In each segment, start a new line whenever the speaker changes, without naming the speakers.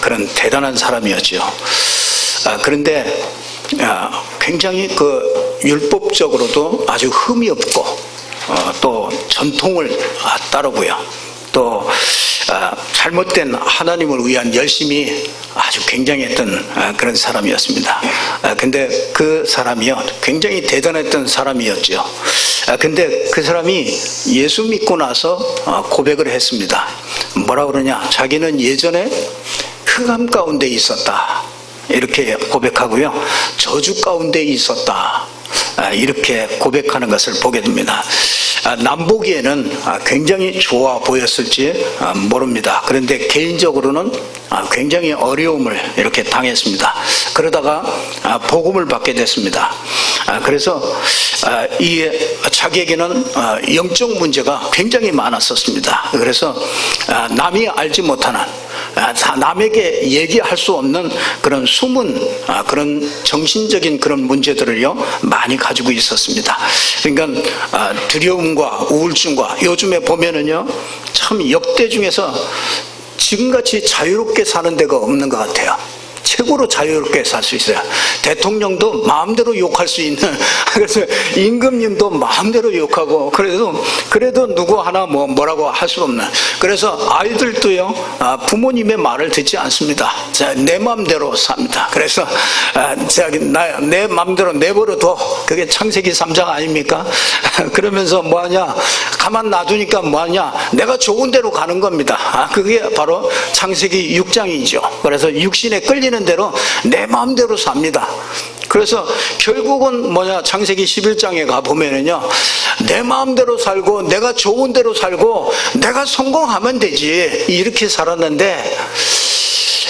그런 대단한 사람이었죠. 그런데 굉장히 그 율법적으로도 아주 흠이 없고 또 전통을 따르고요. 또 잘못된 하나님을 위한 열심이 아주 굉장했던 그런 사람이었습니다. 근데 그 사람이요, 굉장히 대단했던 사람이었죠. 근데 그 사람이 예수 믿고 나서 고백을 했습니다. 뭐라 그러냐? 자기는 예전에 흑암 가운데 있었다, 이렇게 고백하고요. 저주 가운데 있었다, 이렇게 고백하는 것을 보게 됩니다. 남 보기에는 굉장히 좋아 보였을지 모릅니다. 그런데 개인적으로는 굉장히 어려움을 이렇게 당했습니다. 그러다가 복음을 받게 됐습니다. 그래서 자기에게는 영적 문제가 굉장히 많았었습니다. 그래서 남이 알지 못하는, 남에게 얘기할 수 없는 그런 숨은 그런 정신적인 그런 문제들을요 많이 가지고 있었습니다. 그러니까 두려움과 우울증과, 요즘에 보면은요 참 역대 중에서 지금같이 자유롭게 사는 데가 없는 것 같아요. 최고로 자유롭게 살 수 있어요. 대통령도 마음대로 욕할 수 있는, 그래서 임금님도 마음대로 욕하고, 그래도 누구 하나 뭐라고 할 수 없는. 그래서 아이들도요 부모님의 말을 듣지 않습니다. 내 마음대로 삽니다. 그래서 내 마음대로 내버려둬, 그게 창세기 3장 아닙니까? 그러면서 뭐하냐, 가만 놔두니까 뭐하냐, 내가 좋은 대로 가는 겁니다. 그게 바로 창세기 6장이죠. 그래서 육신에 끌리는 대로 내 마음대로 삽니다. 그래서 결국은 창세기 11장에 가보면은요, 내 마음대로 살고 내가 좋은 대로 살고 내가 성공하면 되지, 이렇게 살았는데,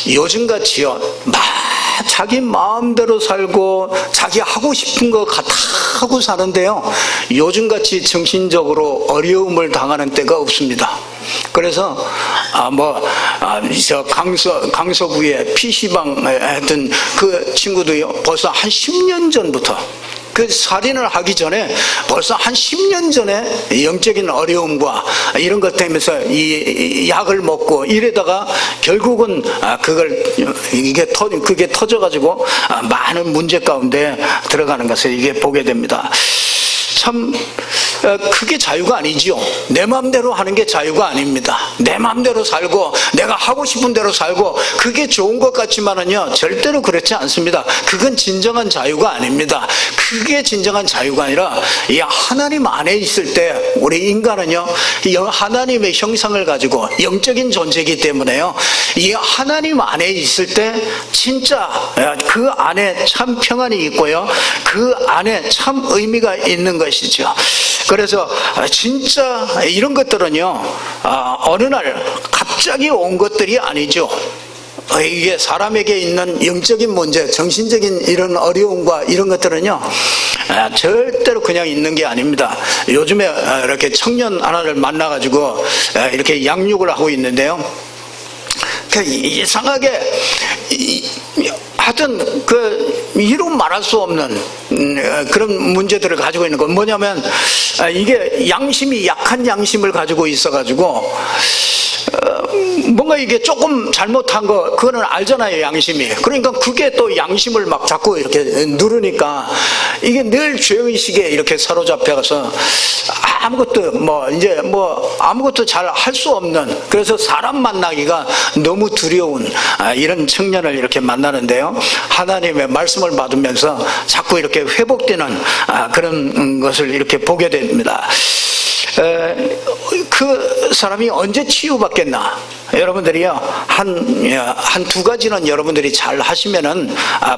요즘같이요 자기 마음대로 살고 자기 하고 싶은 거 다 하고 사는데요, 요즘같이 정신적으로 어려움을 당하는 때가 없습니다. 그래서 저 강서구에 PC방 했던 그 친구도요, 벌써 한 10년 전부터, 그 살인을 하기 전에 벌써 한 10년 전에 영적인 어려움과 이런 것 때문에 이 약을 먹고 이러다가 결국은 그게 터져가지고 많은 문제 가운데 들어가는 것을 이게 보게 됩니다. 참 그게 자유가 아니지요. 내 마음대로 하는 게 자유가 아닙니다. 내 마음대로 살고 내가 하고 싶은 대로 살고 그게 좋은 것 같지만은요, 절대로 그렇지 않습니다. 그건 진정한 자유가 아닙니다. 그게 진정한 자유가 아니라 이 하나님 안에 있을 때, 우리 인간은요 하나님의 형상을 가지고 영적인 존재이기 때문에요, 이 하나님 안에 있을 때 진짜 그 안에 참 평안이 있고요, 그 안에 참 의미가 있는 것이죠. 그래서 진짜 이런 것들은요 어느 날 갑자기 온 것들이 아니죠. 이게 사람에게 있는 영적인 문제, 정신적인 이런 어려움과 이런 것들은요 절대로 그냥 있는 게 아닙니다. 요즘에 이렇게 청년 하나를 만나가지고 이렇게 양육을 하고 있는데요, 이상하게 하여튼 이루 말할 수 없는 그런 문제들을 가지고 있는 건 뭐냐면, 이게 양심이 약한 양심을 가지고 있어가지고 뭔가 이게 조금 잘못한 거, 그거는 알잖아요, 양심이. 그러니까 그게 또 양심을 막 자꾸 이렇게 누르니까 이게 늘 죄의식에 이렇게 사로잡혀가서 아무것도 아무것도 잘 할 수 없는, 그래서 사람 만나기가 너무 두려운 이런 청년을 이렇게 만나는데요, 하나님의 말씀을 받으면서 자꾸 이렇게 회복되는 그런 것을 이렇게 보게 됩니다. 그 사람이 언제 치유받겠나? 여러분들이요 한 두 가지는 여러분들이 잘 하시면은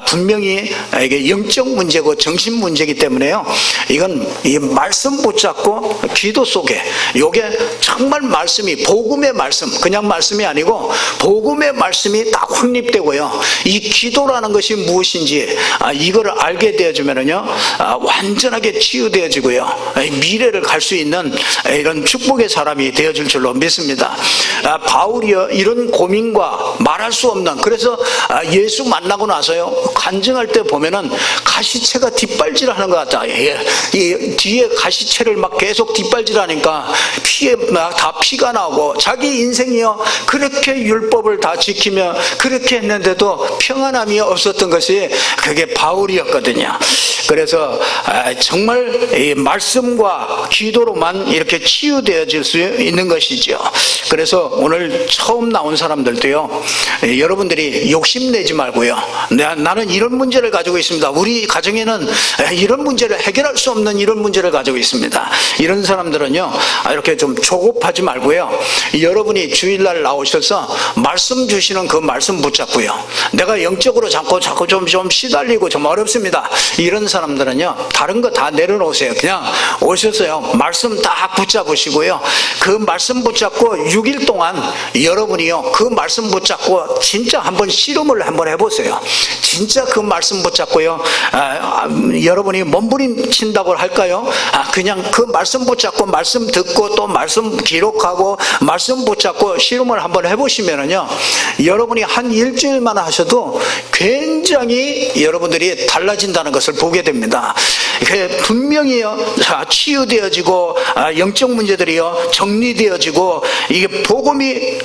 분명히 이게 영적 문제고 정신 문제이기 때문에요, 이건 이 말씀 붙잡고 기도 속에, 요게 정말 말씀이, 복음의 말씀, 그냥 말씀이 아니고 복음의 말씀이 딱 확립되고요, 이 기도라는 것이 무엇인지 이거를 알게 되어지면은요 완전하게 치유되어지고요, 미래를 갈 수 있는 이런 축복의 사람이 되어질 줄로 믿습니다. 바울이 바울이요 이런 고민과 말할 수 없는, 그래서 예수 만나고 나서요 간증할 때 보면은 가시체가 뒷발질하는 것 같다. 이 뒤에 가시체를 막 계속 뒷발질하니까 피에 다 피가 나오고, 자기 인생이요 그렇게 율법을 다 지키며 그렇게 했는데도 평안함이 없었던 것이 그게 바울이었거든요. 그래서 정말 이 말씀과 기도로만 이렇게 치유되어질 수 있는 것이죠. 그래서 오늘 처음 나온 사람들도요, 여러분들이 욕심내지 말고요, 나는 이런 문제를 가지고 있습니다, 우리 가정에는 이런 문제를 해결할 수 없는 이런 문제를 가지고 있습니다, 이런 사람들은요 이렇게 좀 조급하지 말고요, 여러분이 주일날 나오셔서 말씀 주시는 그 말씀 붙잡고요, 내가 영적으로 자꾸 좀 시달리고 좀 어렵습니다, 이런 사람들은요 다른 거 다 내려놓으세요. 그냥 오셔서요 말씀 다 붙잡으시고요, 그 말씀 붙잡고 6일 동안 여러분이요 그 말씀 붙잡고 진짜 한번 실험을 한번 해보세요. 진짜 그 말씀 붙잡고요, 여러분이 몸부림친다고 할까요? 그냥 그 말씀 붙잡고 말씀 듣고 또 말씀 기록하고 말씀 붙잡고 실험을 한번 해보시면은요, 여러분이 한 일주일만 하셔도 굉장히 여러분들이 달라진다는 것을 보게 됩니다. 분명히요 치유되어지고 영적 문제들이요 정리되어지고, 이게 복음이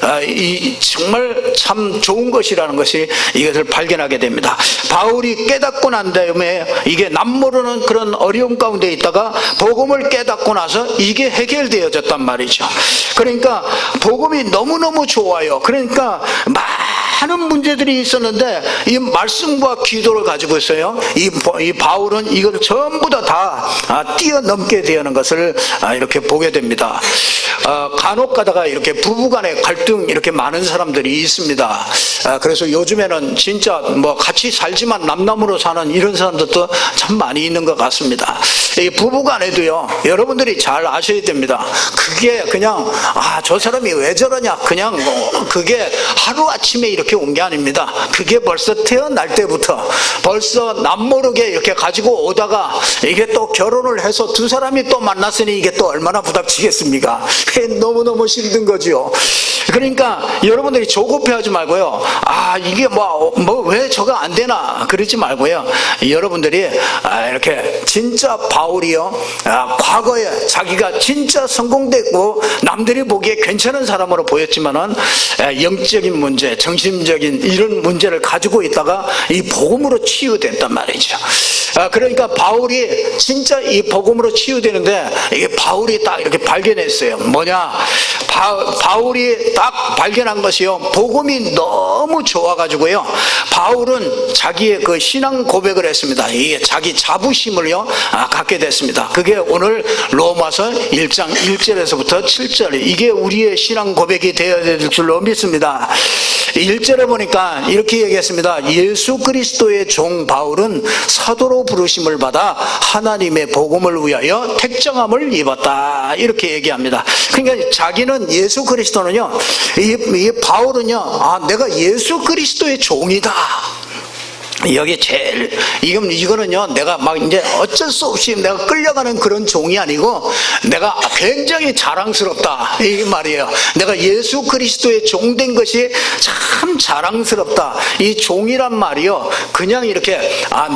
정말 참 좋은 것이라는 것이 이것을 발견하게 됩니다. 바울이 깨닫고 난 다음에 이게 남모르는 그런 어려움 가운데 있다가 복음을 깨닫고 나서 이게 해결되어졌단 말이죠. 그러니까 복음이 너무너무 좋아요. 그러니까 많은 문제들이 있었는데 이 말씀과 기도를 가지고 있어요. 이 바울은 이걸 전부 다 뛰어넘게 되는 것을 이렇게 보게 됩니다. 간혹 가다가 이렇게 부부간의 갈등 이렇게 많은 사람들이 있습니다. 그래서 요즘에는 진짜 뭐 같이 살지만 남남으로 사는 이런 사람들도 참 많이 있는 것 같습니다. 이 부부간에도요 여러분들이 잘 아셔야 됩니다. 그게 그냥 저 사람이 왜 저러냐, 그냥 그게 하루아침에 이렇게 온 게 아닙니다. 그게 벌써 태어날 때부터 벌써 남모르게 이렇게 가지고 오다가 이게 또 결혼을 해서 두 사람이 또 만났으니 이게 또 얼마나 부닥치겠습니까? 너무너무 힘든 거죠. 그러니까 여러분들이 조급해하지 말고요, 이게 왜 저거 안 되나 그러지 말고요, 여러분들이 이렇게 진짜 바울이요 과거에 자기가 진짜 성공됐고 남들이 보기에 괜찮은 사람으로 보였지만은 영적인 문제, 정신적인 이런 문제를 가지고 있다가 이 복음으로 치유됐단 말이죠. 그러니까 바울이 진짜 이 복음으로 치유되는데, 이게 바울이 딱 이렇게 발견했어요. 뭐냐, 바울이 딱 발견한 것이요, 복음이 너무 좋아가지고요, 바울은 자기의 그 신앙 고백을 했습니다. 이게 자기 자부심을요 갖게 됐습니다. 그게 오늘 로마서 1장 1절에서부터 7절, 이게 우리의 신앙 고백이 되어야 될 줄로 믿습니다. 1절에 보니까 이렇게 얘기했습니다. 예수 그리스도의 종 바울은 사도로 부르심을 받아 하나님의 복음을 위하여 택정함을 입었다, 이렇게 얘기합니다. 그러니까 자기는 예수 그리스도는요, 이 바울은요, 내가 예수 그리스도의 종이다. 여기 제일 이거는요 내가 막 이제 어쩔 수 없이 내가 끌려가는 그런 종이 아니고 내가 굉장히 자랑스럽다 이 말이에요. 내가 예수 그리스도의 종 된 것이 참 자랑스럽다. 이 종이란 말이요 그냥 이렇게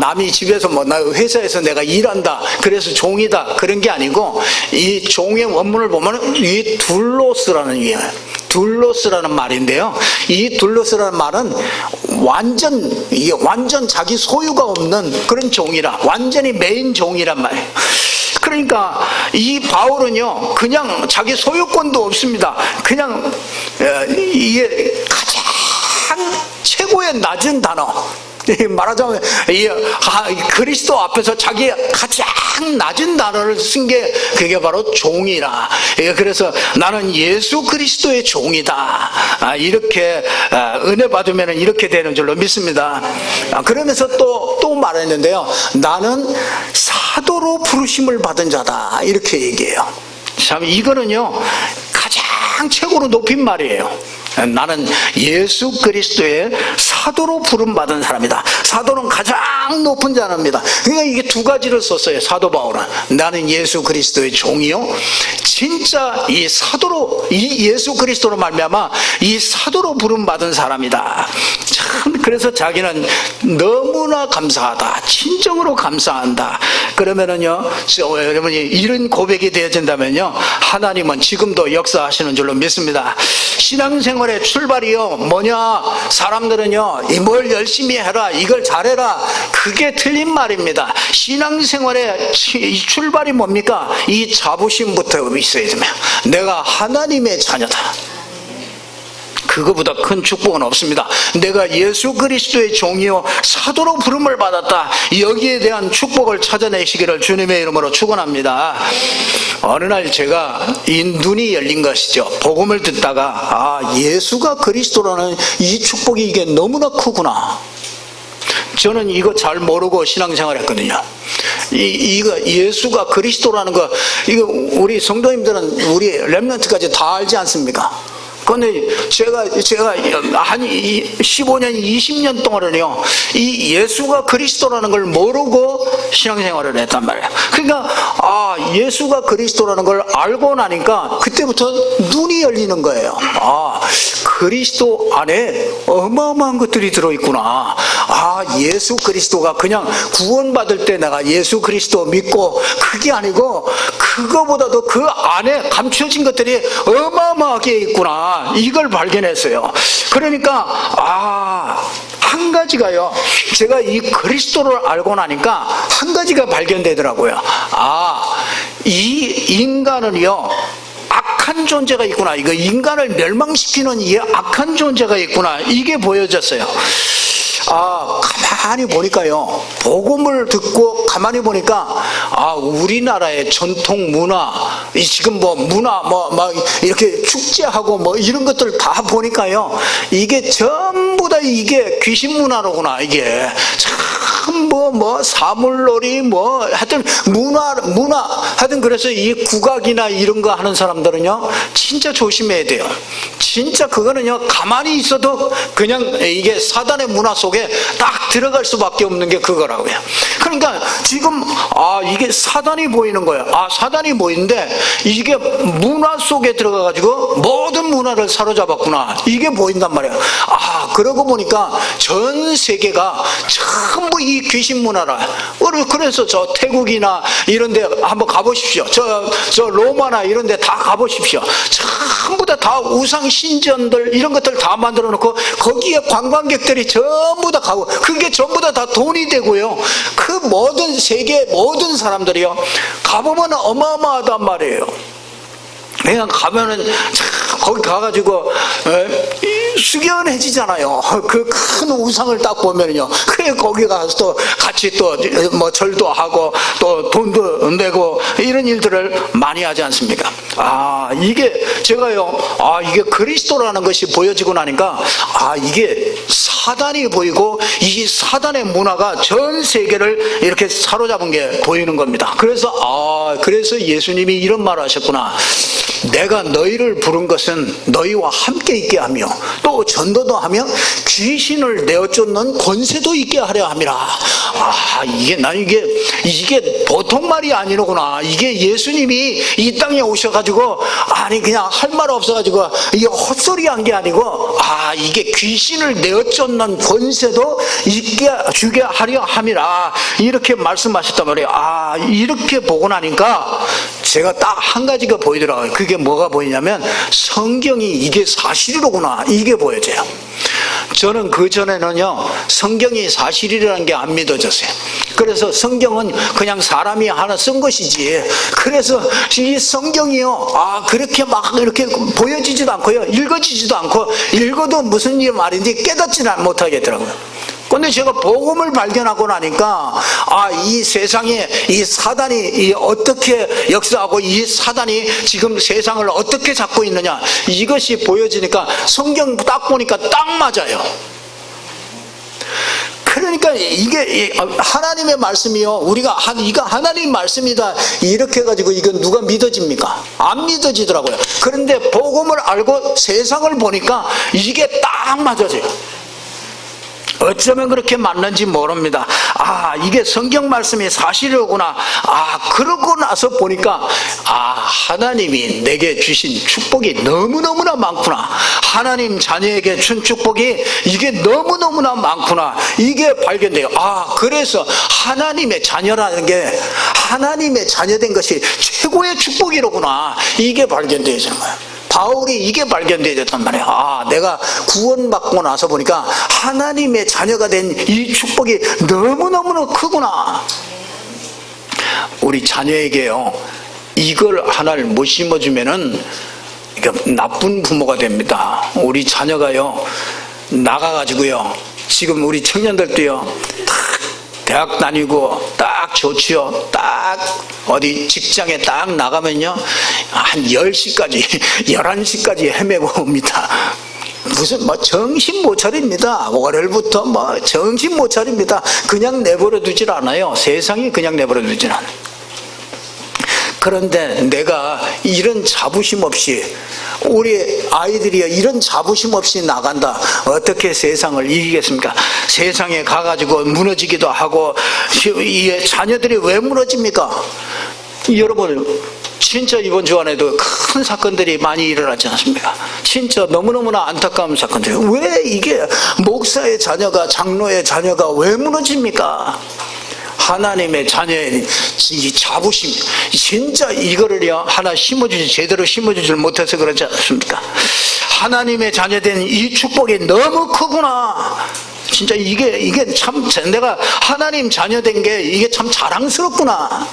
남이 집에서 나 회사에서 내가 일한다 그래서 종이다 그런 게 아니고, 이 종의 원문을 보면 이 둘로스라는 의미예요. 둘로스라는 말인데요, 이 둘로스라는 말은 완전 자기 소유가 없는 그런 종이라, 완전히 메인 종이란 말이에요. 그러니까 이 바울은요 그냥 자기 소유권도 없습니다. 그냥 이게 가장 최고의 낮은 단어, 말하자면 그리스도 앞에서 자기 가장 낮은 단어를 쓴 게 그게 바로 종이라. 그래서 나는 예수 그리스도의 종이다, 이렇게 은혜 받으면 이렇게 되는 줄로 믿습니다. 그러면서 또 말했는데요, 나는 사도로 부르심을 받은 자다, 이렇게 얘기해요. 참 이거는요 가장 최고로 높인 말이에요. 나는 예수 그리스도의 사도로 부름받은 사람이다. 사도는 가장 높은 자입니다. 그러니까 이게 두 가지를 썼어요. 사도 바울은 나는 예수 그리스도의 종이요, 진짜 이 사도로, 이 예수 그리스도로 말미암아 이 사도로 부름받은 사람이다. 참, 그래서 자기는 너무나 감사하다, 진정으로 감사한다. 그러면은요, 여러분이 이런 고백이 되어진다면요, 하나님은 지금도 역사하시는 줄로 믿습니다. 신앙생활의 출발이요 뭐냐, 사람들은요 뭘 열심히 해라, 이걸 잘해라, 그게 틀린 말입니다. 신앙생활의 출발이 뭡니까? 이 자부심부터 있어야 됩니다. 내가 하나님의 자녀다. 그거보다 큰 축복은 없습니다. 내가 예수 그리스도의 종이요 사도로 부름을 받았다. 여기에 대한 축복을 찾아내시기를 주님의 이름으로 축원합니다. 어느 날 제가 이 눈이 열린 것이죠. 복음을 듣다가 예수가 그리스도라는 이 축복이 이게 너무나 크구나. 저는 이거 잘 모르고 신앙생활 했거든요. 이거 예수가 그리스도라는 거, 이거 우리 성도님들은 우리 렘넌트까지 다 알지 않습니까? 근데 제가 한 15년, 20년 동안은요, 이 예수가 그리스도라는 걸 모르고 신앙생활을 했단 말이에요. 그러니까, 예수가 그리스도라는 걸 알고 나니까 그때부터 눈이 열리는 거예요. 그리스도 안에 어마어마한 것들이 들어있구나. 예수 그리스도가 그냥 구원받을 때 내가 예수 그리스도 믿고, 그게 아니고, 그거보다도 그 안에 감춰진 것들이 어마어마하게 있구나. 이걸 발견했어요. 그러니까 한 가지가요, 제가 이 그리스도를 알고 나니까 한 가지가 발견되더라고요. 이 인간은요 악한 존재가 있구나. 이거 인간을 멸망시키는 이 악한 존재가 있구나. 이게 보여졌어요. 가만히 보니까요, 복음을 듣고 가만히 보니까 우리나라의 전통 문화, 지금 문화 막 이렇게 축제하고 이런 것들 다 보니까요, 이게 전부 다 이게 귀신 문화로구나. 이게 참 사물놀이 하여튼 문화 하여튼, 그래서 이 국악이나 이런 거 하는 사람들은요 진짜 조심해야 돼요. 진짜 그거는요 가만히 있어도 그냥 이게 사단의 문화 속에 딱 들어갈 수밖에 없는 게 그거라고요. 그러니까 지금 이게 사단이 보이는 거예요. 사단이 보이는데 이게 문화 속에 들어가 가지고 모든 문화를 사로잡았구나. 이게 보인단 말이에요. 그러고 보니까 전 세계가 전부 이 귀신 문화라. 그래서 저 태국이나 이런 데 한번 가보십시오. 저 로마나 이런 데 다 가보십시오. 전부 다 우상 신전들 이런 것들 다 만들어 놓고 거기에 관광객들이 전부 다 가고, 그게 전부 다 돈이 되고요. 그 모든 세계 모든 사람들이요 가보면 어마어마하단 말이에요. 그냥 가면은 거기 가가지고 숙연해지잖아요. 그 큰 우상을 딱 보면요, 그래 거기 가서 또 같이 또 절도 하고 또 돈도 내고 이런 일들을 많이 하지 않습니까? 이게 제가요, 이게 그리스도라는 것이 보여지고 나니까 이게 사단이 보이고 이 사단의 문화가 전 세계를 이렇게 사로잡은 게 보이는 겁니다. 그래서 예수님이 이런 말을 하셨구나. 내가 너희를 부른 것은 너희와 함께 있게 하며 또 전도도 하며 귀신을 내어쫓는 권세도 있게 하려 함이라. 이게 보통 말이 아니로구나. 이게 예수님이 이 땅에 오셔가지고 그냥 할 말 없어가지고 이게 헛소리 한 게 아니고 이게 귀신을 내어쫓는 권세도 있게 주게 하려 함이라, 이렇게 말씀하셨단 말이에요. 이렇게 보고 나니까 제가 딱 한 가지가 보이더라고요. 그게 뭐가 보이냐면 성경이 이게 사실이로구나. 이게 보여져요. 저는 그전에는요 성경이 사실이라는 게 안 믿어졌어요. 그래서 성경은 그냥 사람이 하나 쓴 것이지, 그래서 이 성경이요 그렇게 막 이렇게 보여지지도 않고요, 읽어지지도 않고, 읽어도 무슨 말인지 깨닫지는 못하겠더라고요. 근데 제가 복음을 발견하고 나니까 이 세상에 이 사단이 어떻게 역사하고 이 사단이 지금 세상을 어떻게 잡고 있느냐, 이것이 보여지니까 성경 딱 보니까 딱 맞아요. 그러니까 이게 하나님의 말씀이요, 우리가 이거 하나님 말씀이다 이렇게 해가지고 이건 누가 믿어집니까? 안 믿어지더라고요. 그런데 복음을 알고 세상을 보니까 이게 딱 맞아져요. 어쩌면 그렇게 맞는지 모릅니다. 이게 성경 말씀이 사실이구나. 그러고 나서 보니까 하나님이 내게 주신 축복이 너무너무나 많구나. 하나님 자녀에게 준 축복이 이게 너무너무나 많구나. 이게 발견돼요. 그래서 하나님의 자녀라는 게, 하나님의 자녀된 것이 최고의 축복이로구나. 이게 발견되는 거예요. 바울이 이게 발견되었단 말이에요. 내가 구원받고 나서 보니까 하나님의 자녀가 된 이 축복이 너무너무 크구나. 우리 자녀에게요, 이걸 하나를 못 심어주면은 나쁜 부모가 됩니다. 우리 자녀가요, 나가가지고요, 지금 우리 청년들도요, 대학 다니고 딱 좋지요. 딱 어디 직장에 딱 나가면요, 한 10시까지 11시까지 헤매고 옵니다. 무슨 정신 못 차립니다. 월요일부터 정신 못 차립니다. 그냥 내버려 두질 않아요. 세상이 그냥 내버려 두질 않아요. 그런데 내가 이런 자부심 없이, 우리 아이들이 이런 자부심 없이 나간다, 어떻게 세상을 이기겠습니까? 세상에 가가지고 무너지기도 하고. 이 자녀들이 왜 무너집니까? 여러분, 진짜 이번 주간에도 큰 사건들이 많이 일어났지 않습니까? 진짜 너무너무나 안타까운 사건들. 왜 이게 목사의 자녀가, 장로의 자녀가 왜 무너집니까? 하나님의 자녀의 이 자부심, 진짜 이거를요, 하나 심어주지, 제대로 심어주질 못해서 그렇지 않습니까? 하나님의 자녀된 이 축복이 너무 크구나. 진짜 이게 참, 내가 하나님 자녀된 게 이게 참 자랑스럽구나.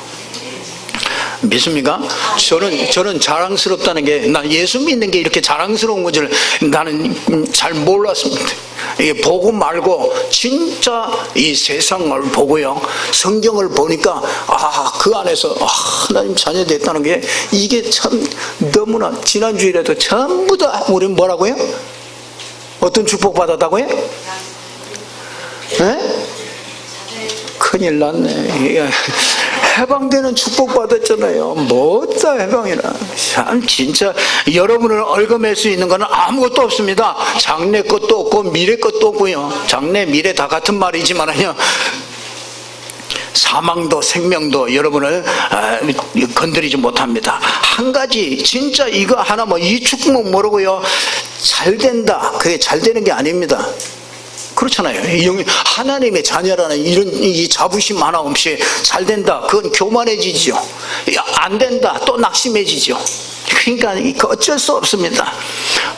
믿습니까? 저는 자랑스럽다는 게, 난 예수 믿는 게 이렇게 자랑스러운 것을 나는 잘 몰랐습니다. 이게 보고 말고 진짜 이 세상을 보고요, 성경을 보니까 그 안에서 하나님 자녀 됐다는 게 이게 참 너무나, 지난주일에도 전부 다 우리는 뭐라고요? 어떤 축복 받았다고요? 네? 큰일 났네. 해방되는 축복 받았잖아요. 뭐다 해방이라. 참 진짜 여러분을 얽어맬 수 있는 것은 아무것도 없습니다. 장래 것도 없고 미래 것도 없고요. 장래 미래 다 같은 말이지만요, 사망도 생명도 여러분을 건드리지 못합니다. 한 가지 진짜 이거 하나, 이 축복 모르고요, 잘 된다, 그게 잘 되는 게 아닙니다. 그렇잖아요. 하나님의 자녀라는 이런 이 자부심 하나 없이 잘 된다, 그건 교만해지죠. 안 된다, 또 낙심해지죠. 그러니까 어쩔 수 없습니다.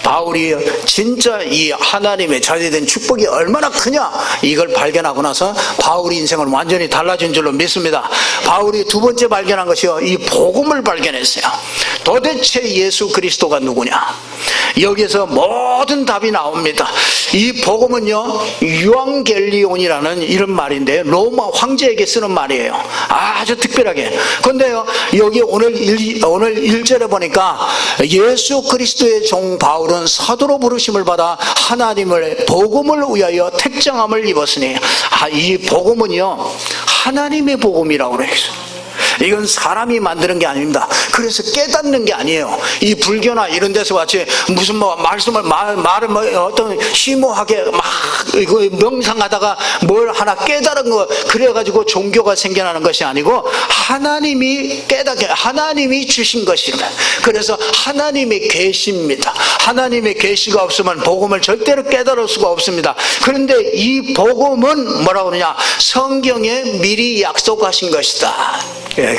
바울이 진짜 이 하나님의 자녀된 축복이 얼마나 크냐, 이걸 발견하고 나서 바울의 인생은 완전히 달라진 줄로 믿습니다. 바울이 두 번째 발견한 것이요, 이 복음을 발견했어요. 도대체 예수 그리스도가 누구냐, 여기에서 모든 답이 나옵니다. 이 복음은요, 유앙겔리온이라는 이런 말인데, 로마 황제에게 쓰는 말이에요. 아주 특별하게. 그런데요, 여기 오늘 1절에 보니까 예수 그리스도의 종 바울은 사도로 부르심을 받아 하나님을 복음을 위하여 택정함을 입었으니, 이 복음은요, 하나님의 복음이라고 그래요. 이건 사람이 만드는 게 아닙니다. 그래서 깨닫는 게 아니에요. 이 불교나 이런 데서 같이 무슨 말씀을 말을 어떤 심오하게 막 이거 명상하다가 뭘 하나 깨달은 거, 그래가지고 종교가 생겨나는 것이 아니고, 하나님이 깨닫게, 하나님이 주신 것입니다. 그래서 하나님의 계시입니다. 하나님의 계시가 없으면 복음을 절대로 깨달을 수가 없습니다. 그런데 이 복음은 뭐라고 그러냐, 성경에 미리 약속하신 것이다.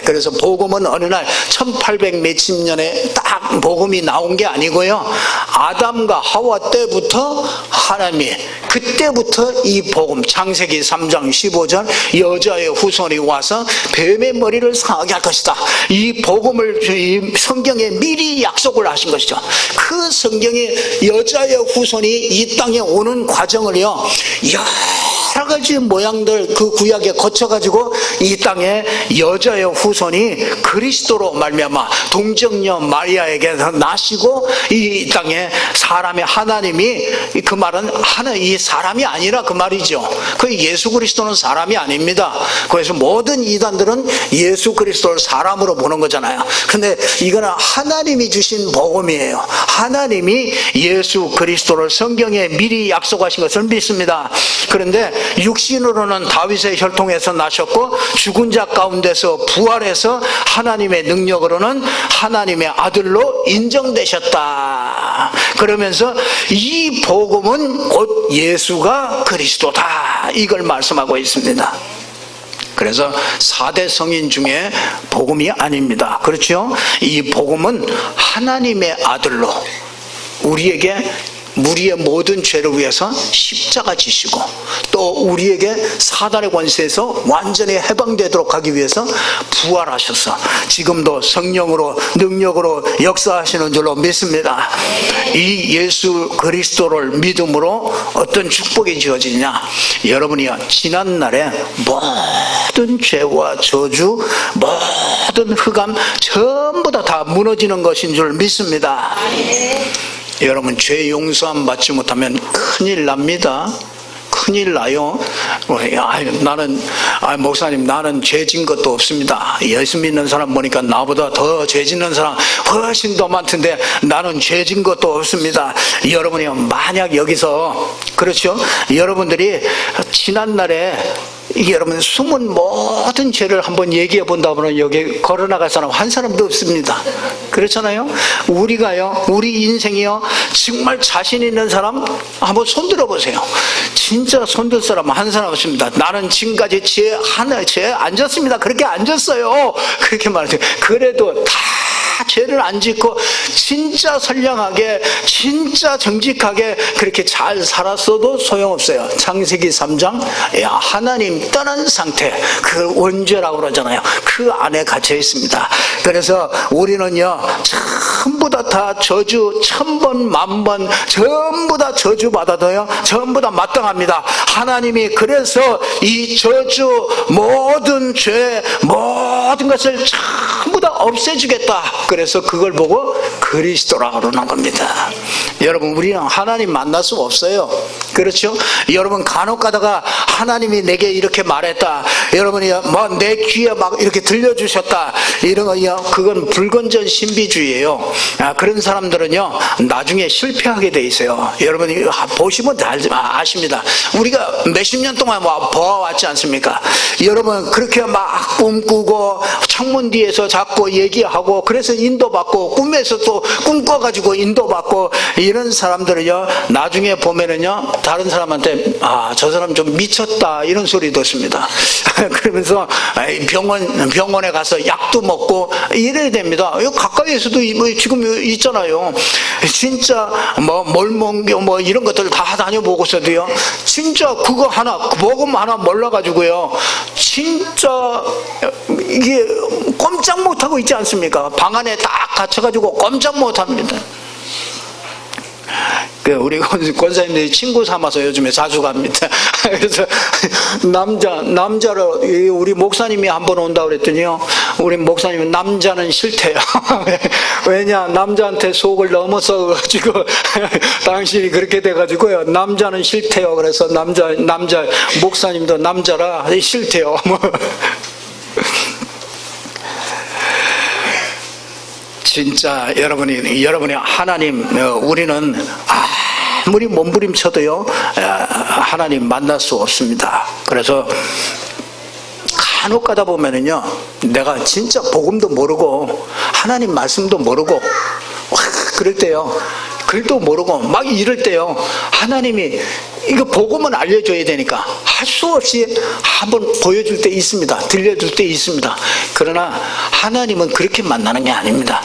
그래서 복음은 어느 날 1800 몇십 년에 딱 복음이 나온 게 아니고요, 아담과 하와 때부터 하나님이, 그때부터 이 복음, 창세기 3장 15절 여자의 후손이 와서 뱀의 머리를 상하게 할 것이다, 이 복음을 이 성경에 미리 약속을 하신 것이죠. 그 성경에 여자의 후손이 이 땅에 오는 과정을요, 여러 여러 가지 모양들 그 구약에 거쳐가지고 이 땅에 여자의 후손이 그리스도로 말미암아 동정녀 마리아에게서 나시고 이 땅에 사람의 하나님이, 그 말은 이 사람이 아니라 그 말이죠. 그 예수 그리스도는 사람이 아닙니다. 그래서 모든 이단들은 예수 그리스도를 사람으로 보는 거잖아요. 근데 이거는 하나님이 주신 복음이에요. 하나님이 예수 그리스도를 성경에 미리 약속하신 것을 믿습니다. 그런데 육신으로는 다윗의 혈통에서 나셨고 죽은 자 가운데서 부활해서 하나님의 능력으로는 하나님의 아들로 인정되셨다. 그러면서 이 복음은 곧 예수가 그리스도다, 이걸 말씀하고 있습니다. 그래서 4대 성인 중에 복음이 아닙니다. 그렇죠? 이 복음은 하나님의 아들로 우리에게 우리의 모든 죄를 위해서 십자가 지시고 또 우리에게 사단의 권세에서 완전히 해방되도록 하기 위해서 부활하셔서 지금도 성령으로 능력으로 역사하시는 줄로 믿습니다. 이 예수 그리스도를 믿음으로 어떤 축복이 주어지냐, 여러분이요 지난날에 모든 죄와 저주, 모든 흑암 전부 다 무너지는 것인 줄 믿습니다. 여러분 죄 용서함 받지 못하면 큰일 납니다. 큰일 나요. 목사님 나는 죄 진 것도 없습니다. 예수 믿는 사람 보니까 나보다 더 죄 짓는 사람 훨씬 더 많던데 나는 죄 진 것도 없습니다. 여러분이 만약 여기서, 그렇죠, 여러분들이 지난날에 여러분 숨은 모든 죄를 한번 얘기해 본다면 여기 걸어나갈 사람 한 사람도 없습니다. 그렇잖아요. 우리가요, 우리 인생이요, 정말 자신 있는 사람 한번 손들어 보세요. 진짜 손들 사람 한 사람 없습니다. 나는 지금까지 죄 안 졌습니다. 그렇게 안 졌어요. 그렇게 말하세요. 그래도 다 죄를 안 짓고 진짜 선량하게 진짜 정직하게 그렇게 잘 살았어도 소용없어요. 창세기 3장 하나님 떠난 상태, 그 원죄라고 그러잖아요. 그 안에 갇혀 있습니다. 그래서 우리는요 전부 다 저주 1000번 만번 전부 다 저주 받아도요 전부 다 마땅합니다. 하나님이 그래서 이 저주 모든 죄 모든 것을 전부 다 없애주겠다. 그래서 그걸 보고 그리스도라고 그러는 겁니다. 여러분 우리는 하나님 만날 수 없어요. 그렇죠? 여러분 간혹 가다가 하나님이 내게 이렇게 말했다, 여러분이 뭐 내 귀에 막 이렇게 들려주셨다, 이런 거요 그건 불건전 신비주의예요. 그런 사람들은요 나중에 실패하게 돼 있어요. 여러분이 보시면 다 아십니다. 우리가 몇십 년 동안 보아왔지 않습니까? 여러분 그렇게 막 꿈꾸고 창문 뒤에서 자꾸 얘기하고 그래서 인도받고 꿈에서 또 꿈꿔가지고 인도받고 이런 사람들은요 나중에 보면은요 다른 사람한테 저 사람 좀 미쳤다 이런 소리 듣습니다. 그러면서 병원에 가서 약도 먹고 이래야 됩니다. 가까이에서도 지금 있잖아요. 진짜 몰몬교 이런 것들 다 다녀보고서도요 진짜 그거 하나 복음 하나 몰라가지고요 진짜 이게 꼼짝 못하고 있지 않습니까? 방 안에 딱 갇혀가지고 꼼짝 못합니다. 우리 권사님들이 친구 삼아서 요즘에 자주 갑니다. 그래서 남자로 우리 목사님이 한번 온다고 그랬더니요 우리 목사님은 남자는 싫대요. 왜냐, 남자한테 속을 넘어서 가지고 당신이 그렇게 돼가지고요 남자는 싫대요. 그래서 남자 목사님도 남자라 싫대요. 진짜 여러분이 하나님, 우리는 아무리 몸부림쳐도요 하나님 만날 수 없습니다. 그래서 간혹 가다 보면은요 내가 진짜 복음도 모르고 하나님 말씀도 모르고 그럴 때요 글도 모르고 막 이럴 때요 하나님이 이거 복음은 알려줘야 되니까 할 수 없이 한번 보여줄 때 있습니다. 들려줄 때 있습니다. 그러나 하나님은 그렇게 만나는 게 아닙니다.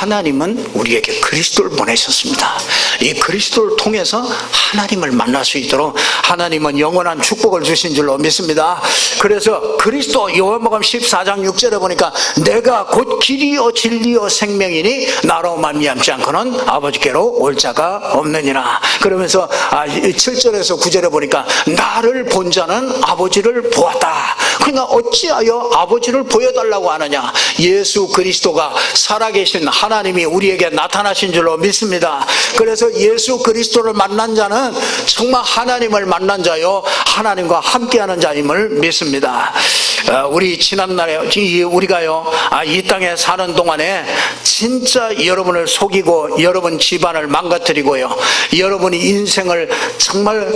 하나님은 우리에게 그리스도를 보내셨습니다. 이 그리스도를 통해서 하나님을 만날 수 있도록 하나님은 영원한 축복을 주신 줄로 믿습니다. 그래서 그리스도 요한복음 14장 6절에 보니까 내가 곧 길이요 진리요 생명이니 나로 말미암지 않고는 아버지께로 올 자가 없느니라. 그러면서 7절에서 9절에 보니까 나를 본 자는 아버지를 보았다. 그러니까 어찌하여 아버지를 보여달라고 하느냐. 예수 그리스도가 살아계신 하나님이 우리에게 나타나신 줄로 믿습니다. 그래서 예수 그리스도를 만난 자는 정말 하나님을 만난 자요 하나님과 함께하는 자임을 믿습니다. 우리 지난날에 우리가요 이 땅에 사는 동안에 진짜 여러분을 속이고 여러분 집안을 망가뜨리고요 여러분이 인생을 정말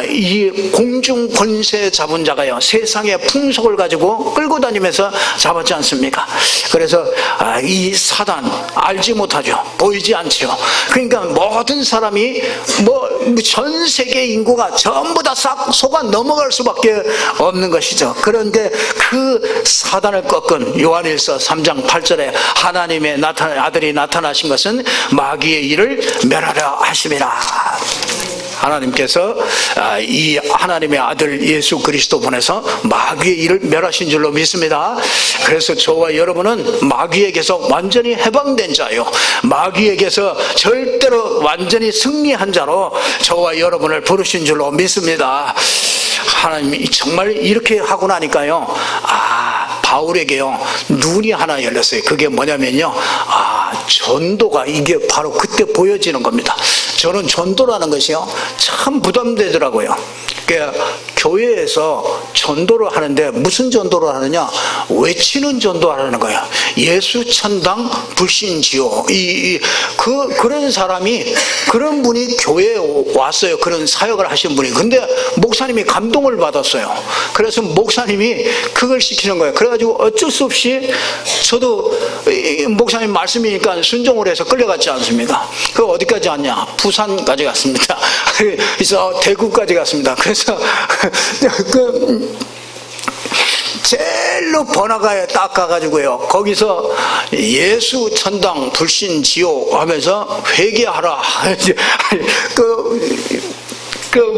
이 공중 권세 잡은 자가요 세상의 풍속을 가지고 끌고 다니면서 잡았지 않습니까? 그래서 이 사단 알지 못하죠. 보이지 않죠. 그러니까 모든 사람이 전 세계 인구가 전부 다 싹 속아 넘어갈 수밖에 없는 것이죠. 그런데 그 사단을 꺾은 요한일서 3장 8절에 하나님의 아들이 나타나신 것은 마귀의 일을 멸하려 하심이라. 하나님께서 이 하나님의 아들 예수 그리스도 보내서 마귀의 일을 멸하신 줄로 믿습니다. 그래서 저와 여러분은 마귀에게서 완전히 해방된 자요 마귀에게서 절대로 완전히 승리한 자로 저와 여러분을 부르신 줄로 믿습니다. 하나님이 정말 이렇게 하고 나니까요 바울에게요 눈이 하나 열렸어요. 그게 뭐냐면요 전도가 이게 바로 그때 보여지는 겁니다. 저는 전도라는 것이요 참 부담되더라고요. 그러니까 교회에서 전도를 하는데 무슨 전도를 하느냐? 외치는 전도하라는 거예요. 예수 천당 불신지요. 그런 사람이 그런 분이 교회에 왔어요. 그런 사역을 하신 분이. 근데 목사님이 감동을 받았어요. 그래서 목사님이 그걸 시키는 거예요. 그래가지고 어쩔 수 없이 저도 목사님 말씀이니까 순종을 해서 끌려갔지 않습니까? 그 어디까지 왔냐? 부산까지 갔습니다. 그래서 대구까지 갔습니다. 그래서 제일로 번화가에 딱 가가지고요 거기서 예수 천당 불신지요 하면서 회개하라.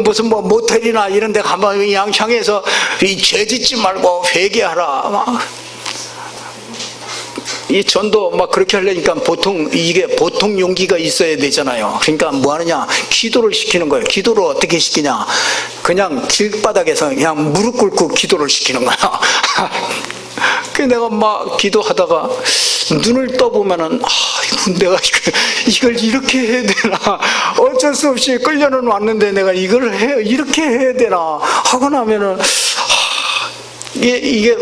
무슨 모텔이나 이런 데 가면 향해서 이 죄 짓지 말고 회개하라. 이 전도 막 그렇게 하려니까 이게 보통 용기가 있어야 되잖아요. 그러니까 뭐 하느냐? 기도를 시키는 거예요. 기도를 어떻게 시키냐? 그냥 길바닥에서 그냥 무릎 꿇고 기도를 시키는 거야. 그 내가 막 기도하다가 눈을 떠보면은 내가 이걸 이렇게 해야 되나? 어쩔 수 없이 끌려는 왔는데 내가 이렇게 해야 되나? 하고 나면은 이게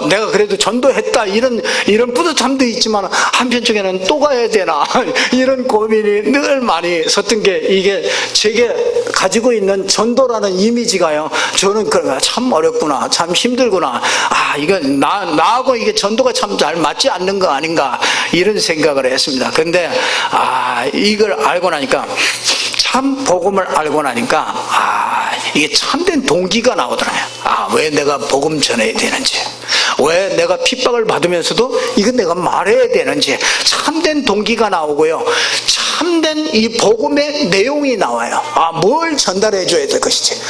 내가 그래도 전도했다 이런 뿌듯함도 있지만 한편쪽에는 또 가야 되나 이런 고민이 늘 많이 섰던 게 이게 제게 가지고 있는 전도라는 이미지가요 저는 참 어렵구나 참 힘들구나 이건 나하고 이게 전도가 참 잘 맞지 않는 거 아닌가 이런 생각을 했습니다. 근데 이걸 알고 나니까 참 복음을 알고 나니까 이게 참된 동기가 나오더라고요. 왜 내가 복음 전해야 되는지, 왜 내가 핍박을 받으면서도 이건 내가 말해야 되는지 참된 동기가 나오고요 참된 이 복음의 내용이 나와요. 뭘 전달해 줘야 될 것이지.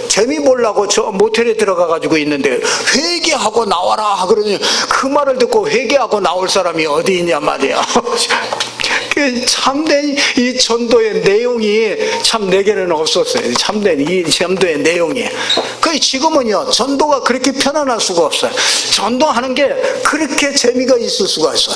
재미 보려고 저 모텔에 들어가 가지고 있는데 회개하고 나와라 그러니 그 말을 듣고 회개하고 나올 사람이 어디 있냐 말이야. 참된 이 전도의 내용이 참 내게는 없었어요. 참된 이 전도의 내용이. 지금은요 전도가 그렇게 편안할 수가 없어요. 전도하는 게 그렇게 재미가 있을 수가 있어요.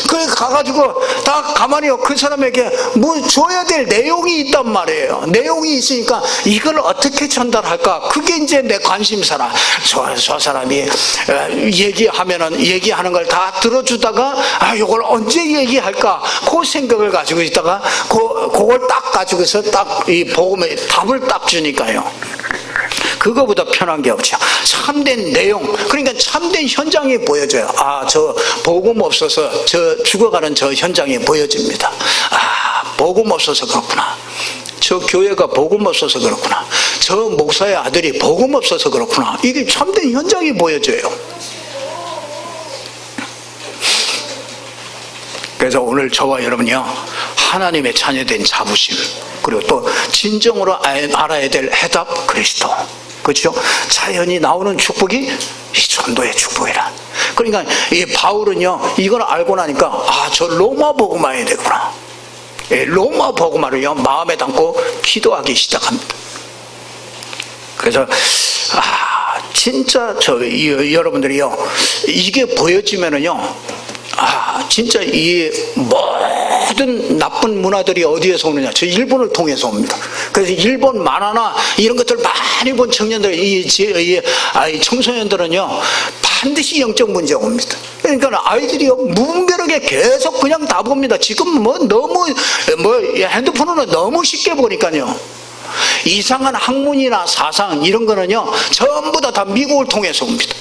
그래 가가지고 다 가만히요 그 사람에게 뭐 줘야 될 내용이 있단 말이에요. 내용이 있으니까 이걸 어떻게 전달할까? 그게 이제 내 관심사라. 저 사람이 얘기하면은 얘기하는 걸 다 들어주다가 이걸 언제 얘기할까? 그 생각을 가지고 있다가 그걸 딱 가지고서 딱 이 복음의 답을 딱 주니까요. 그거보다 편한 게 없죠. 참된 내용, 그러니까 참된 현장이 보여져요. 저 복음 없어서 저 죽어가는 저 현장이 보여집니다. 복음 없어서 그렇구나. 저 교회가 복음 없어서 그렇구나. 저 목사의 아들이 복음 없어서 그렇구나. 이게 참된 현장이 보여져요. 그래서 오늘 저와 여러분이요, 하나님의 자녀된 자부심, 그리고 또 진정으로 알아야 될 해답 그리스도, 그렇죠? 자연히 나오는 축복이 이 전도의 축복이라. 그러니까 이 바울은요, 이걸 알고 나니까 아, 저 로마 복음화 해야 되구나. 로마 복음화를요 마음에 담고 기도하기 시작합니다. 그래서 진짜 여러분들이요, 이게 보여지면은요, 진짜 이 모든 나쁜 문화들이 어디에서 오느냐? 저 일본을 통해서 옵니다. 그래서 일본 만화나 이런 것들 많이 본 청년들, 이 청소년들은요, 반드시 영적 문제가 옵니다. 그러니까 아이들이요, 무분별하게 계속 그냥 다 봅니다. 지금 너무 핸드폰으로 너무 쉽게 보니까요. 이상한 학문이나 사상 이런 거는요, 전부 다 미국을 통해서 옵니다.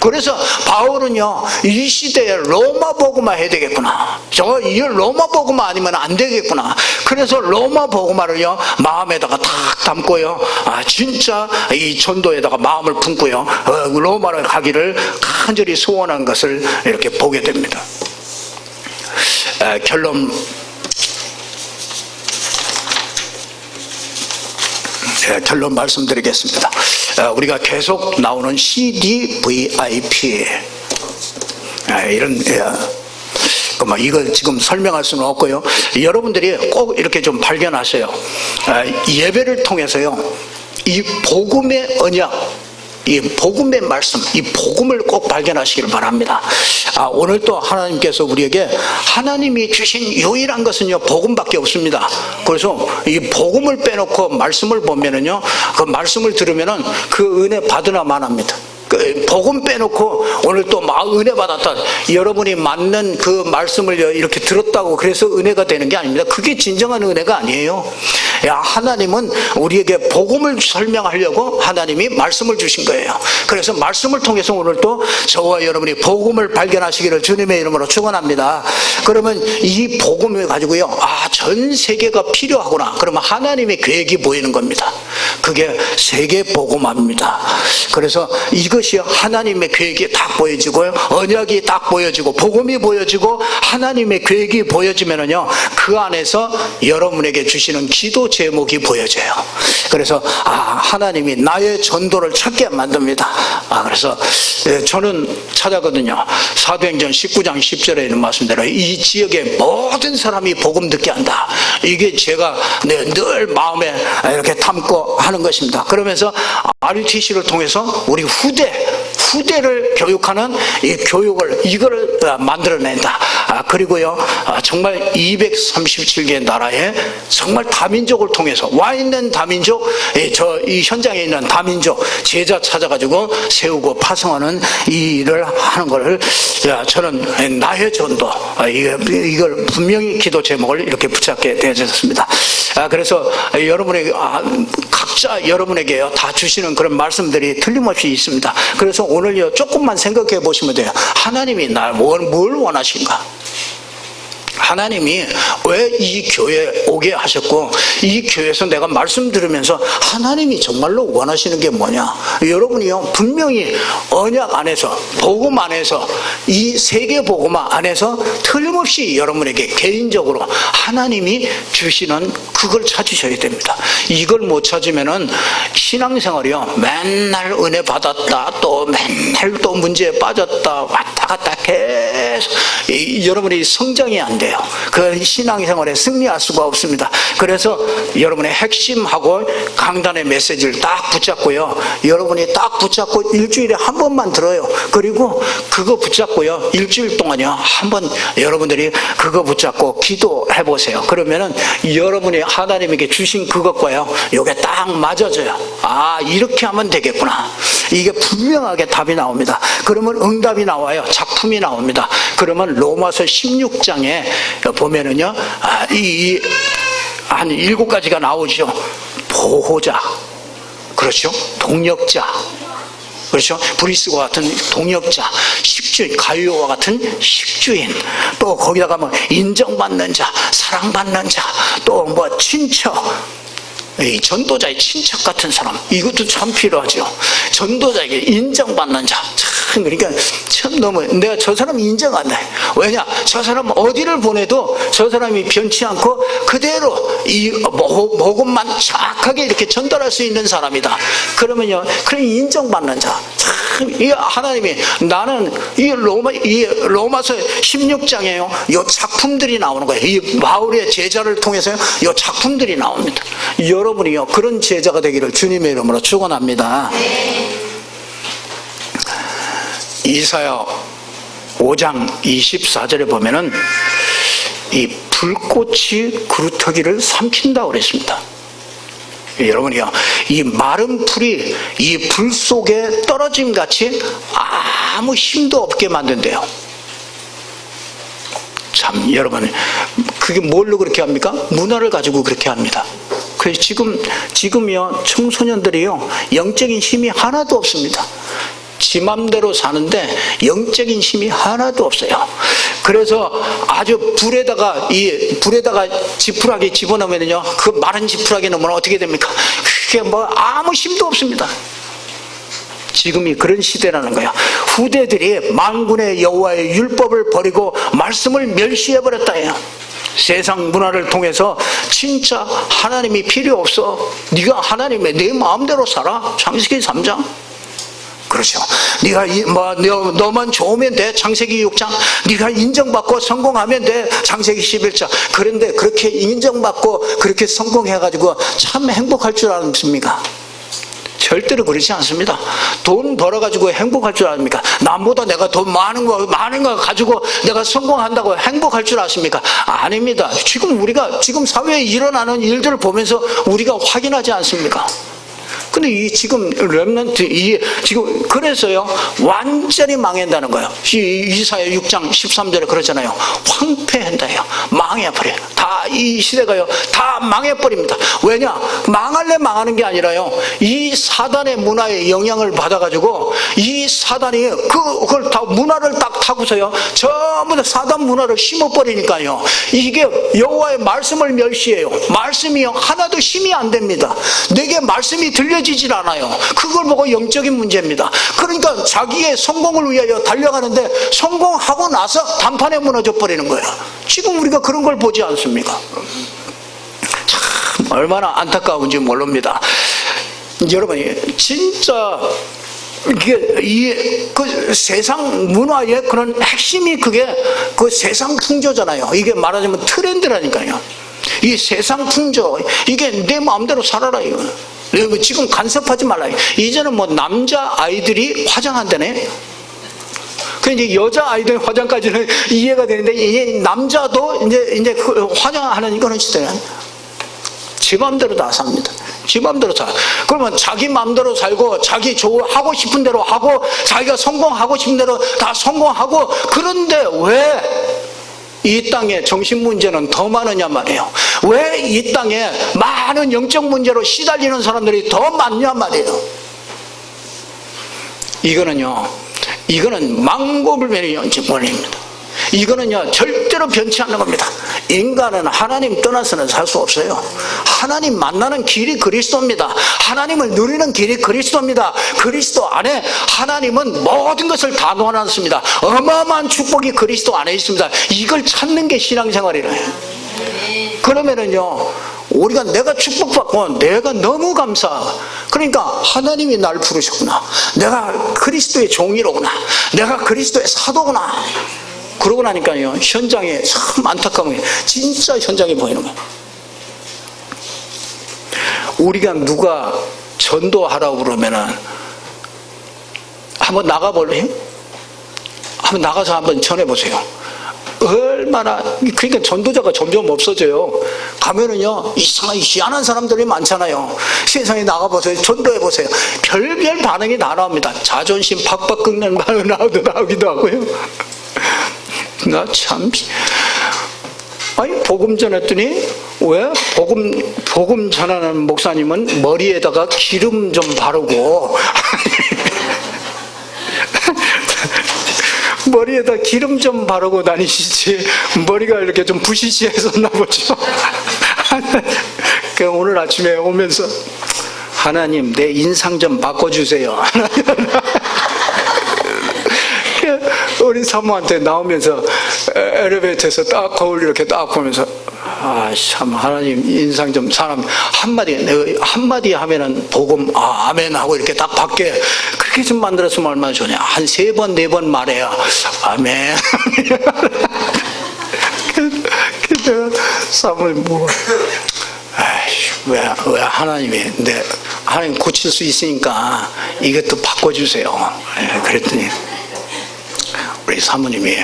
그래서 바울은요, 이 시대에 로마 복음화 해야 되겠구나. 이 로마 복음화 아니면 안 되겠구나. 그래서 로마 복음화를요 마음에다가 탁 담고요, 진짜 이 전도에다가 마음을 품고요, 로마를 가기를 간절히 소원한 것을 이렇게 보게 됩니다. 결론 말씀드리겠습니다. 우리가 계속 나오는 CDVIP, 이런, 이걸 지금 설명할 수는 없고요. 여러분들이 꼭 이렇게 좀 발견하세요. 예배를 통해서요, 이 복음의 언약, 이 복음의 말씀, 이 복음을 꼭 발견하시길 바랍니다. 오늘 또 하나님께서 우리에게 하나님이 주신 유일한 것은요, 복음밖에 없습니다. 그래서 이 복음을 빼놓고 말씀을 보면은요, 그 말씀을 들으면은 그 은혜 받으나 마나입니다. 복음 빼놓고 오늘 또 은혜 받았다, 여러분이 맞는 그 말씀을 이렇게 들었다고 그래서 은혜가 되는 게 아닙니다. 그게 진정한 은혜가 아니에요. 하나님은 우리에게 복음을 설명하려고 하나님이 말씀을 주신 거예요. 그래서 말씀을 통해서 오늘 또 저와 여러분이 복음을 발견하시기를 주님의 이름으로 축원합니다. 그러면 이 복음을 가지고요, 전 세계가 필요하구나. 그러면 하나님의 계획이 보이는 겁니다. 그게 세계 복음화입니다. 그래서 이것이 하나님의 계획이 딱 보여지고요, 언약이 딱 보여지고 복음이 보여지고 하나님의 계획이 보여지면은요, 그 안에서 여러분에게 주시는 기도 제목이 보여져요. 그래서 하나님이 나의 전도를 찾게 만듭니다. 그래서 저는 찾아거든요. 사도행전 19장 10절에 있는 말씀대로 이 지역의 모든 사람이 복음 듣게 한다. 이게 제가 늘 마음에 이렇게 담고 하는 것입니다. 그러면서 RUTC를 통해서 우리 후대를 교육하는 이 교육을, 이거를 만들어낸다. 그리고요, 정말 237개 나라에 정말 다민족을 통해서 와 있는 다민족, 이 현장에 있는 다민족 제자 찾아가지고 세우고 파송하는 이 일을 하는 것을 저는 나의 전도, 이걸 분명히 기도 제목을 이렇게 붙잡게 되어졌습니다. 그래서 여러분에게 각자 여러분에게요 다 주시는 그런 말씀들이 틀림없이 있습니다. 그래서 오늘요 조금만 생각해 보시면 돼요. 하나님이 날 뭘 원하신가? 하나님이 왜 이 교회에 오게 하셨고, 이 교회에서 내가 말씀 들으면서 하나님이 정말로 원하시는 게 뭐냐? 여러분이요 분명히 언약 안에서, 복음 안에서, 이 세계 복음화 안에서 틀림없이 여러분에게 개인적으로 하나님이 주시는 그걸 찾으셔야 됩니다. 이걸 못 찾으면은 신앙생활이요 맨날 은혜 받았다, 또 맨날 또 문제에 빠졌다, 왔다 갔다 계속 여러분이 성장이 안 돼요. 그 신앙생활에 승리할 수가 없습니다. 그래서 여러분의 핵심하고 강단의 메시지를 딱 붙잡고요, 여러분이 딱 붙잡고 일주일에 한 번만 들어요. 그리고 그거 붙잡고요 일주일 동안요 한번 여러분들이 그거 붙잡고 기도해 보세요. 그러면은 여러분이 하나님에게 주신 그것과요 요게 딱 맞아져요. 이렇게 하면 되겠구나. 이게 분명하게 답이 나옵니다. 그러면 응답이 나와요. 작품이 나옵니다. 그러면 로마서 16장에 보면은요, 한 7가지가 나오죠. 보호자, 그렇죠? 동력자, 그렇죠? 브리스와 같은 동력자, 식주인, 가룟유와 같은 식주인, 또 거기다가 인정받는 자, 사랑받는 자, 또 친척, 이 전도자의 친척 같은 사람, 이것도 참 필요하죠. 전도자에게 인정받는 자, 참, 그러니까 참 너무 내가 저 사람 인정 안 해. 왜냐? 저 사람 어디를 보내도 저 사람이 변치 않고 그대로 이 복음만 정확하게 이렇게 전달할 수 있는 사람이다. 그러면요, 그런 인정받는 자. 참, 이 하나님이 나는 이 로마서 16장에요, 요 작품들이 나오는 거예요. 이 바울의 제자를 통해서요, 요 작품들이 나옵니다. 여러분이요, 그런 제자가 되기를 주님의 이름으로 축원합니다. 이사야 5장 24절에 보면은 이 불꽃이 그루터기를 삼킨다고 그랬습니다. 여러분이요, 이 마른 풀이 이 불 속에 떨어짐 같이 아무 힘도 없게 만든대요. 참, 여러분, 그게 뭘로 그렇게 합니까? 문화를 가지고 그렇게 합니다. 그래서 지금요, 청소년들이요, 영적인 힘이 하나도 없습니다. 지 맘대로 사는데 영적인 힘이 하나도 없어요. 그래서 아주 불에다가 지푸라기 집어넣으면요, 그 마른 지푸라기 넣으면 어떻게 됩니까? 그게 뭐 아무 힘도 없습니다. 지금이 그런 시대라는 거야. 후대들이 만군의 여호와의 율법을 버리고 말씀을 멸시해버렸다 해요. 세상 문화를 통해서 진짜 하나님이 필요 없어, 네가 하나님의 내 마음대로 살아. 창세기 3장. 그렇죠. 네가 너만 좋으면 돼. 창세기 6장. 네가 인정받고 성공하면 돼. 창세기 11장. 그런데 그렇게 인정받고 그렇게 성공해가지고 참 행복할 줄 아십니까? 절대로 그렇지 않습니다. 돈 벌어가지고 행복할 줄 아십니까? 남보다 내가 돈 많은 거 가지고 내가 성공한다고 행복할 줄 아십니까? 아닙니다. 지금 사회에 일어나는 일들을 보면서 우리가 확인하지 않습니까? 근데 지금 렘넌트, 지금 그래서요, 완전히 망한다는 거예요. 이사야 6장 13절에 그러잖아요. 황폐한다요. 망해버려요. 이 시대가요, 다 망해버립니다. 왜냐? 망할래 망하는 게 아니라요, 이 사단의 문화에 영향을 받아가지고 이 사단이 그걸 다 문화를 딱 타고서요, 전부 다 사단 문화를 심어버리니까요, 이게 여호와의 말씀을 멸시해요. 말씀이요, 하나도 힘이 안 됩니다. 내게 말씀이 들려지질 않아요. 그걸 보고 영적인 문제입니다. 그러니까 자기의 성공을 위하여 달려가는데 성공하고 나서 단판에 무너져 버리는 거예요. 지금 우리가 그런 걸 보지 않습니까? 참 얼마나 안타까운지 모릅니다. 여러분이 진짜 이게 그 세상 문화의 그런 핵심이 그게 그 세상 풍조잖아요. 이게 말하자면 트렌드라니까요. 이 세상 풍조, 이게 내 마음대로 살아라 이거. 지금 간섭하지 말라. 이제는 뭐 남자 아이들이 화장한다네. 그 이제 여자 아이들 화장까지는 이해가 되는데, 이제 남자도 이제 화장하는 이거는 진짜 지 마음대로 다 삽니다. 지 마음대로 살. 그러면 자기 마음대로 살고 자기 하고 싶은 대로 하고 자기가 성공하고 싶은 대로 다 성공하고, 그런데 왜 이 땅에 정신 문제는 더 많으냐 말이에요. 왜 이 땅에 많은 영적 문제로 시달리는 사람들이 더 많냐 말이에요. 이거는 망고불변의 원인입니다. 이거는요, 절대로 변치 않는 겁니다. 인간은 하나님 떠나서는 살 수 없어요. 하나님 만나는 길이 그리스도입니다. 하나님을 누리는 길이 그리스도입니다. 그리스도 안에 하나님은 모든 것을 다 놓아놨습니다. 어마어마한 축복이 그리스도 안에 있습니다. 이걸 찾는 게 신앙생활이래요. 그러면은요, 우리가 내가 축복받고 내가 너무 감사하고, 그러니까 하나님이 날 부르셨구나, 내가 그리스도의 종이로구나, 내가 그리스도의 사도구나. 그러고 나니까요, 현장에 참 안타까운 게 진짜 현장에 보이는 거예요. 우리가 누가 전도하라고 그러면은 한번 나가볼래요? 한번 나가서 한번 전해보세요. 얼마나, 그러니까 전도자가 점점 없어져요. 가면은요, 이상한 희한한 사람들이 많잖아요. 세상에 나가보세요. 전도해보세요. 별별 반응이 다 나옵니다. 자존심 팍팍 끓는 반응 나오기도 하고요. 나 참, 아니 복음 전했더니 왜 복음 전하는 목사님은 머리에다가 기름 좀 바르고 머리에다 기름 좀 바르고 다니시지, 머리가 이렇게 좀 부시시했었나 보죠. 오늘 아침에 오면서 하나님 내 인상 좀 바꿔주세요. 우리 사모한테 나오면서 엘리베이터에서 딱 거울 이렇게 딱 보면서 참 하나님 인상 좀 사람 한마디 하면은 복음 아멘 하고 이렇게 딱 받게 그렇게 좀 만들었으면 얼마나 좋냐. 한 3번 4번 말해야 아멘. 내가 사모님 왜 하나님이 하나님 고칠 수 있으니까 이것도 바꿔주세요. 그랬더니 우리 사모님이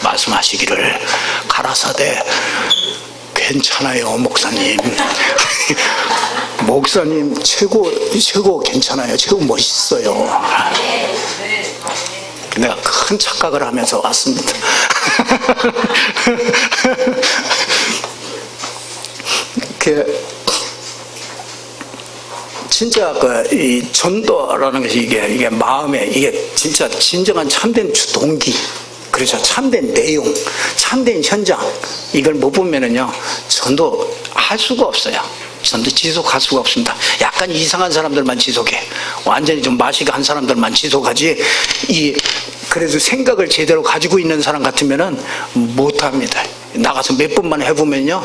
말씀하시기를 가라사대 괜찮아요 목사님. 목사님 최고 괜찮아요. 최고 멋있어요. 내가 큰 착각을 하면서 왔습니다. 진짜 이 전도라는 것이 이게 마음에 이게 진짜 진정한 참된 동기, 그렇죠. 참된 내용, 참된 현장 이걸 못 보면은요 전도 할 수가 없어요. 전도 지속할 수가 없습니다. 약간 이상한 사람들만 지속해. 완전히 좀 마시가 한 사람들만 지속하지. 그래도 생각을 제대로 가지고 있는 사람 같으면은 못합니다. 나가서 몇 번만 해보면요.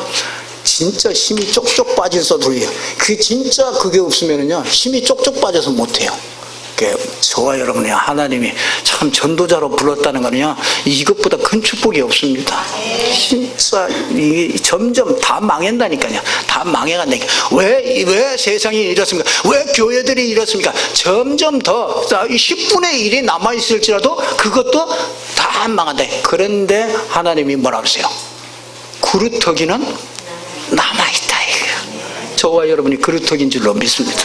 진짜 힘이 쪽쪽 빠져서 돌려. 그게 없으면은요 힘이 쪽쪽 빠져서 못해요. 저와 여러분이 하나님이 참 전도자로 불렀다는 거는요 이것보다 큰 축복이 없습니다. 진짜 점점 다 망한다니까요. 다 망해간다니까. 왜 세상이 이렇습니까? 왜 교회들이 이렇습니까? 점점 더 10분의 1이 남아있을지라도 그것도 다 망한다. 그런데 하나님이 뭐라 그러세요? 구루터기는 남아있다. 저와 여러분이 그루터기인 줄로 믿습니다.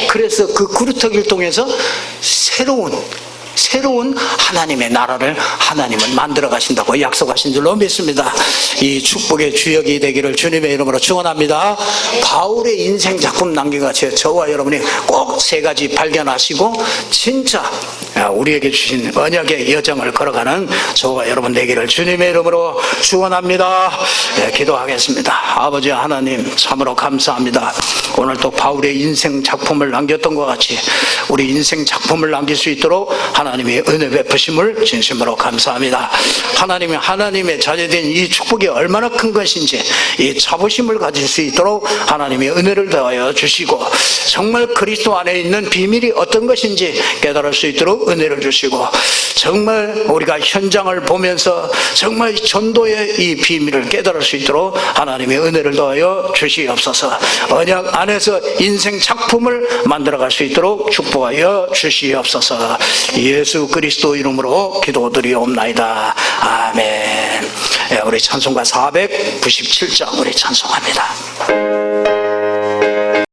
그래서 그 그루터기를 통해서 새로운 하나님의 나라를 하나님은 만들어 가신다고 약속하신 줄로 믿습니다. 이 축복의 주역이 되기를 주님의 이름으로 축원합니다. 바울의 인생 작품 남겨같이 저와 여러분이 꼭 3가지 발견하시고 진짜 우리에게 주신 언약의 여정을 걸어가는 저와 여러분 되기를 주님의 이름으로 축원합니다. 기도하겠습니다. 아버지 하나님 참으로 감사합니다. 오늘 또 바울의 인생 작품을 남겼던 것 같이 우리 인생 작품을 남길 수 있도록 하나님의 은혜 베푸심을 진심으로 감사합니다. 하나님의 자녀된 이 축복이 얼마나 큰 것인지 이 자부심을 가질 수 있도록 하나님의 은혜를 더하여 주시고 정말 그리스도 안에 있는 비밀이 어떤 것인지 깨달을 수 있도록 은혜를 주시고 정말 우리가 현장을 보면서 정말 전도의 이 비밀을 깨달을 수 있도록 하나님의 은혜를 더하여 주시옵소서. 언약 안에서 인생 작품을 만들어갈 수 있도록 축복하여 주시옵소서. 예수 그리스도 이름으로 기도드리옵나이다. 아멘. 우리 찬송가 497장 우리 찬송합니다.